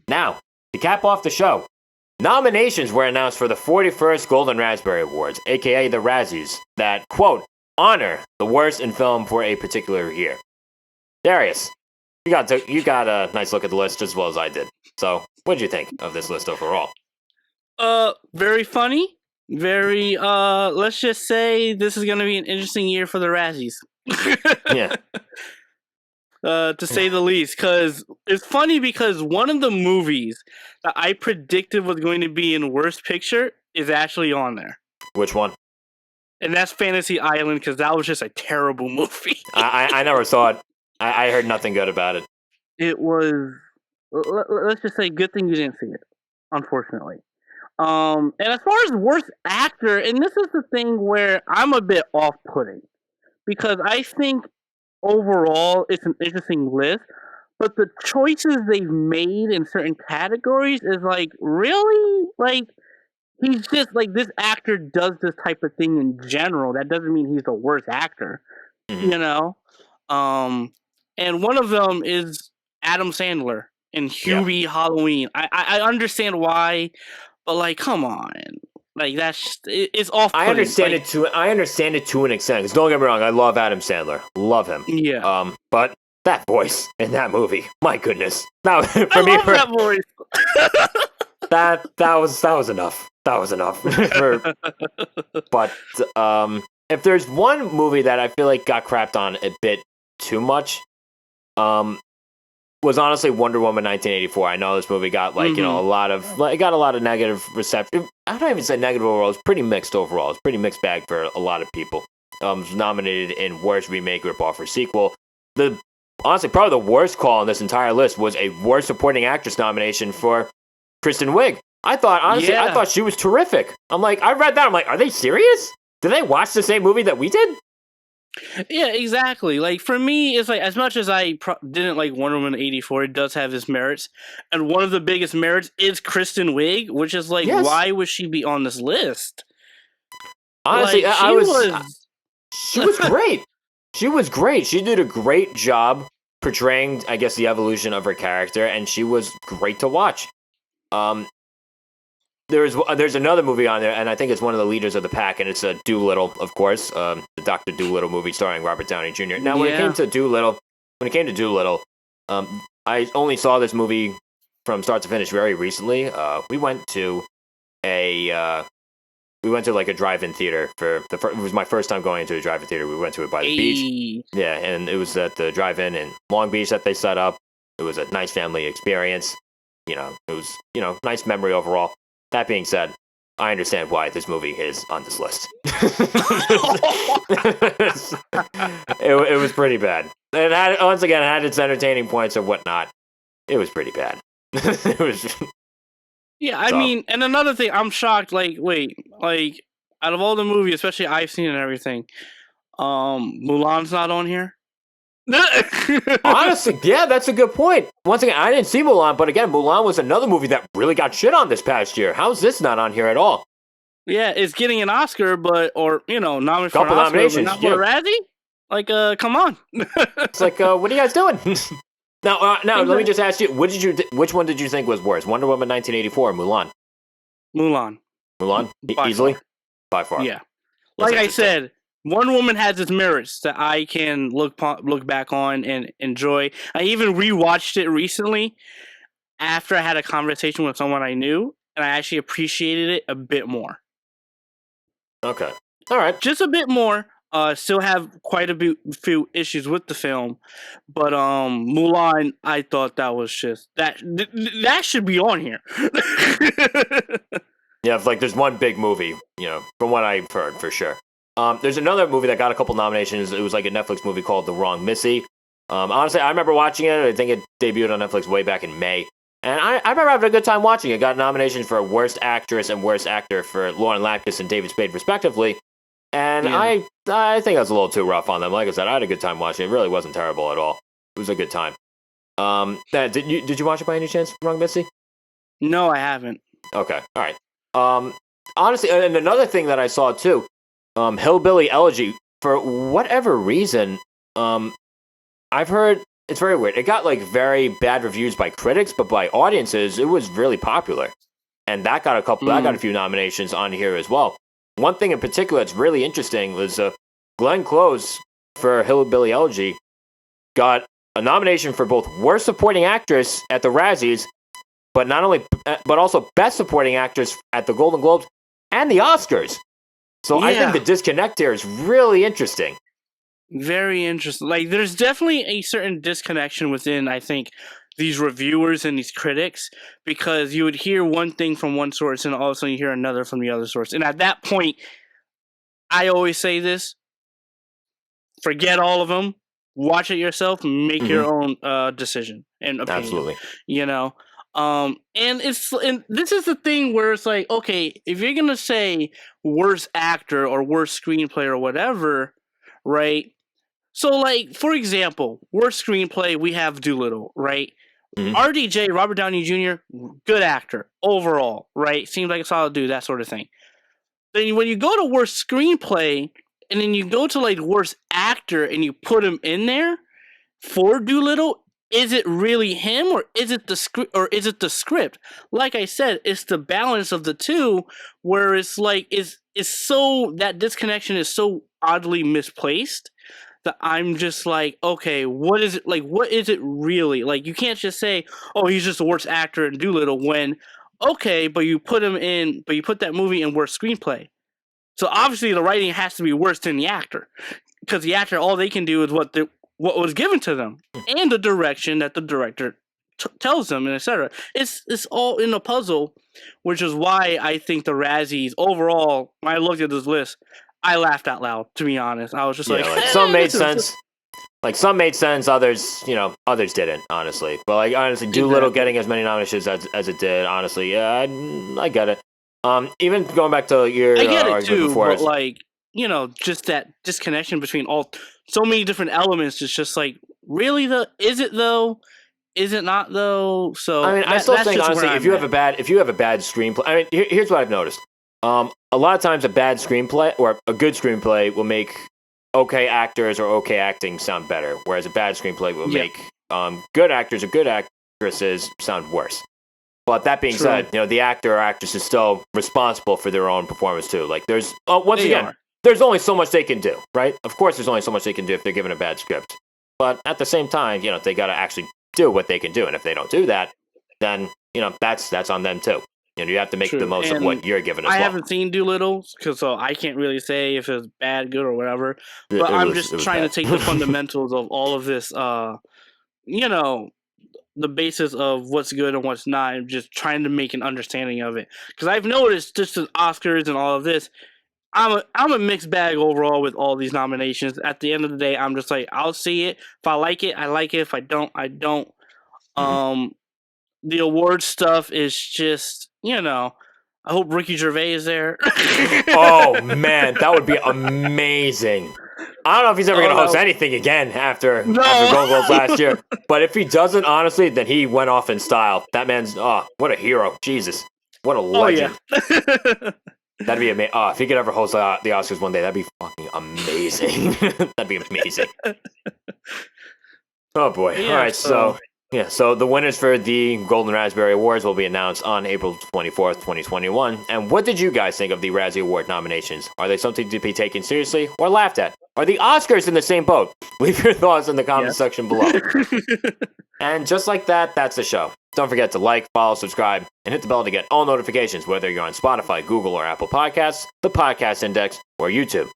Now, to cap off the show, nominations were announced for the 41st Golden Raspberry Awards, aka the Razzies, that, quote, honor the worst in film for a particular year. Darius, you got a nice look at the list as well as I did. So, what did you think of this list overall? Very funny. Very, let's just say this is going to be an interesting year for the Razzies. Yeah. To say the least, because it's funny because one of the movies that I predicted was going to be in Worst Picture is actually on there. Which one? And that's Fantasy Island, because that was just a terrible movie. I never saw it. I heard nothing good about it. It was, let's just say, good thing you didn't see it, unfortunately. And as far as worst actor, and this is the thing where I'm a bit off-putting, because I think overall it's an interesting list, but the choices they've made in certain categories is like, really? Like, he's just like, this actor does this type of thing in general. That doesn't mean he's the worst actor, you know? And one of them is Adam Sandler in Hubie Halloween. I understand why, but like, come on. Like, it's off. I understand it to an extent. Because don't get me wrong, I love Adam Sandler, love him. Yeah. But that voice in that movie, my goodness. Now, for I me, love that voice. that was enough. That was enough. But if there's one movie that I feel like got crapped on a bit too much, was honestly Wonder Woman 1984. I know this movie got a lot of negative reception. I don't even say negative overall. It's pretty mixed overall. It's pretty mixed bag for a lot of people. It was nominated in worst remake, ripoff, or sequel. Honestly, probably the worst call on this entire list was a worst supporting actress nomination for Kristen Wiig. I thought she was terrific. I'm like, I read that. I'm like, are they serious? Did they watch the same movie that we did? Yeah, exactly. Like, for me, it's like, as much as I didn't like Wonder Woman 84, it does have its merits. And one of the biggest merits is Kristen Wiig, which is like, why would she be on this list? Honestly, like, she was great. She was great. She did a great job portraying, I guess, the evolution of her character, and she was great to watch. There's another movie on there, and I think it's one of the leaders of the pack, and it's Doolittle, of course, the Dr. Doolittle movie starring Robert Downey Jr. Now, when it came to Doolittle, I only saw this movie from start to finish very recently. We went to like a drive-in theater it was my first time going into a drive-in theater. We went to it by the beach. Yeah, and it was at the drive-in in Long Beach that they set up. It was a nice family experience. It was, nice memory overall. That being said, I understand why this movie is on this list. It was pretty bad. It had its entertaining points and whatnot. It was pretty bad. It was. Yeah, I mean, and another thing, I'm shocked. Like, wait, like, out of all the movies, especially I've seen and everything, Mulan's not on here. Honestly, yeah, that's a good point. Once again, I didn't see Mulan, but again, Mulan was another movie that really got shit on this past year. How's this not on here at all? Yeah, it's getting an Oscar, nominated for an Oscar, nominations, but not for a Razzie? Like, come on. It's like, what are you guys doing? Now, let me just ask you, which one did you think was worse, Wonder Woman 1984 or Mulan? Mulan? Easily? By far. Yeah. Like I said, Wonder Woman has its merits that I can look back on and enjoy. I even rewatched it recently after I had a conversation with someone I knew, and I actually appreciated it a bit more. Okay. All right. Just a bit more. Still have quite a few issues with the film, but Mulan, I thought that was just that should be on here. Yeah, like there's one big movie, from what I've heard for sure. There's another movie that got a couple nominations. It was like a Netflix movie called The Wrong Missy. Honestly, I remember watching it. I think it debuted on Netflix way back in May. And I remember having a good time watching it. Got nominations for Worst Actress and Worst Actor for Lauren Lapkus and David Spade, respectively. And I think I was a little too rough on them. Like I said, I had a good time watching it. It really wasn't terrible at all. It was a good time. Did you watch it by any chance, Wrong Missy? No, I haven't. Okay, all right. Honestly, and another thing that I saw too, Hillbilly Elegy, for whatever reason, I've heard it's very weird. It got like very bad reviews by critics, but by audiences, it was really popular. And that got a few nominations on here as well. One thing in particular that's really interesting was Glenn Close for Hillbilly Elegy got a nomination for both Worst Supporting Actress at the Razzies, but also Best Supporting Actress at the Golden Globes and the Oscars. So I think the disconnect here is really interesting. Very interesting. Like, there's definitely a certain disconnection within, I think, these reviewers and these critics, because you would hear one thing from one source and all of a sudden you hear another from the other source. And at that point, I always say this, forget all of them, watch it yourself, make your own decision and opinion. Absolutely. You know? And this is the thing where it's like, okay, if you're gonna say worst actor or worst screenplay or whatever, right? So, like, for example, worst screenplay, we have Doolittle, right? RDJ, Robert Downey Jr., good actor overall, right? Seems like a solid dude, that sort of thing. Then when you go to worst screenplay, and then you go to like worst actor, and you put him in there for Doolittle, is it really him, or is it the script? Or is it the script? Like I said, it's the balance of the two, where it's like it's so, that disconnection is so oddly misplaced that I'm just like, okay, what is it like? What is it really like? You can't just say, oh, he's just the worst actor in Doolittle, when, okay, but you put that movie in worst screenplay. So obviously the writing has to be worse than the actor, because the actor, all they can do is what was given to them, and the direction that the director tells them, and etc. It's all in a puzzle, which is why I think the Razzies overall, when I looked at this list, I laughed out loud, to be honest. I was just like some made sense. Like, some made sense, others didn't, honestly. But, like, honestly, Doolittle getting as many nominations as it did, honestly, yeah, I get it. Even going back to your I get it argument too, before, but, like, just that disconnection between so many different elements, is just like, really, is it though? Is it not though? So I mean, I still think, honestly, if you have a bad screenplay, I mean, here's what I've noticed. A lot of times a bad screenplay or a good screenplay will make okay actors or okay acting sound better, whereas a bad screenplay will make good actors or good actresses sound worse. But that being said, the actor or actress is still responsible for their own performance too. Like, there's there's only so much they can do, right? Of course, there's only so much they can do if they're given a bad script. But at the same time, they got to actually do what they can do, and if they don't do that, then that's on them too. You have to make the most of what you're given as well. I haven't seen Doolittle, so I can't really say if it's bad, good, or whatever. But I'm just trying to take the fundamentals of all of this, the basis of what's good and what's not, and just trying to make an understanding of it. Because I've noticed, just the Oscars and all of this, I'm a mixed bag overall with all these nominations. At the end of the day, I'm just like, I'll see it. If I like it, I like it. If I don't, I don't. The award stuff is just, I hope Ricky Gervais is there. Oh, man, that would be amazing. I don't know if he's ever going to host anything again after Golden Globes last year. But if he doesn't, honestly, then he went off in style. That man's, what a hero. Jesus. What a legend. Yeah. That'd be amazing. If he could ever host the Oscars one day, that'd be fucking amazing. That'd be amazing. Oh, boy. Yeah, all right, so the winners for the Golden Raspberry Awards will be announced on April 24th, 2021. And what did you guys think of the Razzie Award nominations? Are they something to be taken seriously or laughed at? Are the Oscars in the same boat? Leave your thoughts in the comment section below. And just like that, that's the show. Don't forget to like, follow, subscribe, and hit the bell to get all notifications, whether you're on Spotify, Google, or Apple Podcasts, the Podcast Index, or YouTube.